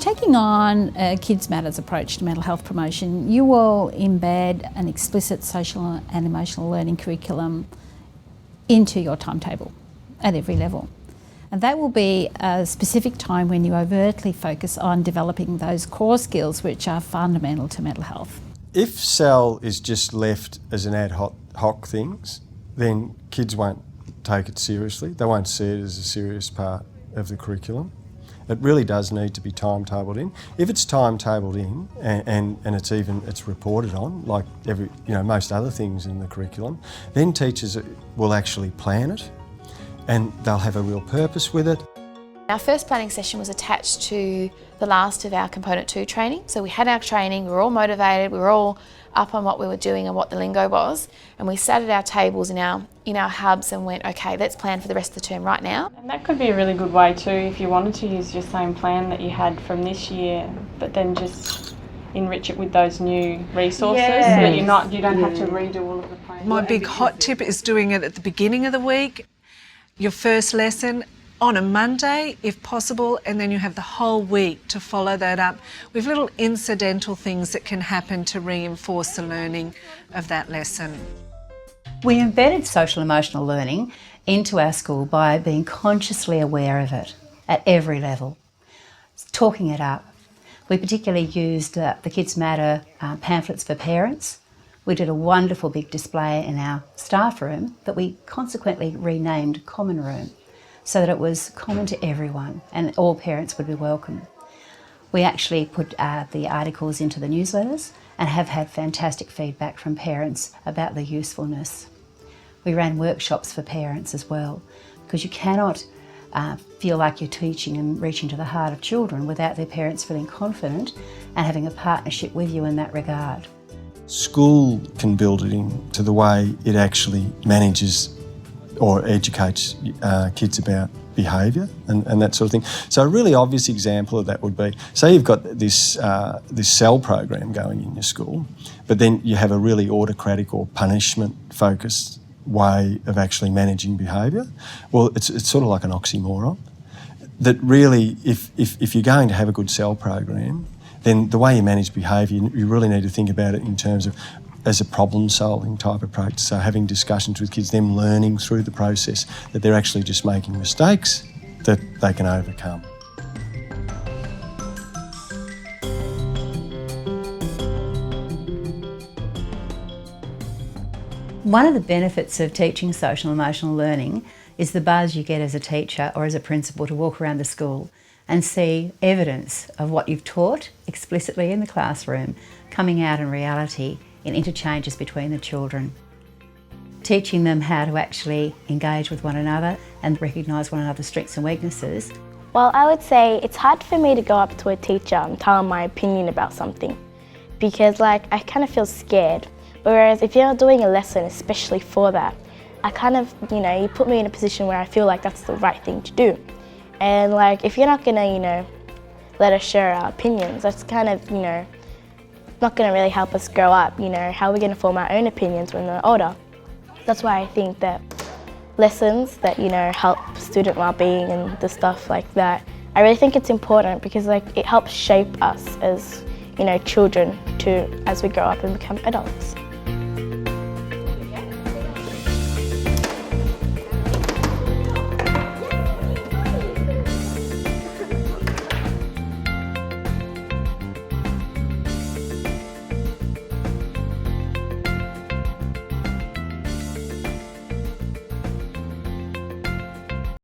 taking on a Kids Matters approach to mental health promotion, you will embed an explicit social and emotional learning curriculum into your timetable at every level. And that will be a specific time when you overtly focus on developing those core skills which are fundamental to mental health. If SAL is just left as an ad hoc things, then kids won't take it seriously. They won't see it as a serious part of the curriculum. It really does need to be timetabled in. If it's timetabled in and it's reported on, like most other things in the curriculum, then teachers will actually plan it and they'll have a real purpose with it. Our first planning session was attached to the last of our Component 2 training. So we had our training, we were all motivated, we were all up on what we were doing and what the lingo was, and we sat at our tables in our hubs and went, okay, let's plan for the rest of the term right now. And that could be a really good way too if you wanted to use your same plan that you had from this year, but then just enrich it with those new resources so that you don't have to redo all of the plans. My big hot tip is doing it at the beginning of the week, your first lesson on a Monday, if possible, and then you have the whole week to follow that up with little incidental things that can happen to reinforce the learning of that lesson. We embedded social emotional learning into our school by being consciously aware of it at every level, talking it up. We particularly used the Kids Matter pamphlets for parents. We did a wonderful big display in our staff room that we consequently renamed Common Room, so that it was common to everyone and all parents would be welcome. We actually put the articles into the newsletters and have had fantastic feedback from parents about the usefulness. We ran workshops for parents as well, because you cannot feel like you're teaching and reaching to the heart of children without their parents feeling confident and having a partnership with you in that regard. School can build it into the way it actually manages or educates kids about behaviour and that sort of thing. So a really obvious example of that would be, say you've got this SAL program going in your school, but then you have a really autocratic or punishment-focused way of actually managing behaviour. Well, it's sort of like an oxymoron. That really, if you're going to have a good SAL program, then the way you manage behaviour, you really need to think about it in terms of as a problem-solving type approach. So having discussions with kids, them learning through the process that they're actually just making mistakes that they can overcome. One of the benefits of teaching social and emotional learning is the buzz you get as a teacher or as a principal to walk around the school and see evidence of what you've taught explicitly in the classroom coming out in reality in interchanges between the children. Teaching them how to actually engage with one another and recognise one another's strengths and weaknesses. Well, I would say it's hard for me to go up to a teacher and tell them my opinion about something because I kind of feel scared. Whereas if you're doing a lesson especially for that, I kind of, you put me in a position where I feel like that's the right thing to do. And if you're not gonna, let us share our opinions, that's kind of, not going to really help us grow up, how are we going to form our own opinions when we're older? That's why I think that lessons that, help student well-being and the stuff like that, I really think it's important because it helps shape us as, children as we grow up and become adults.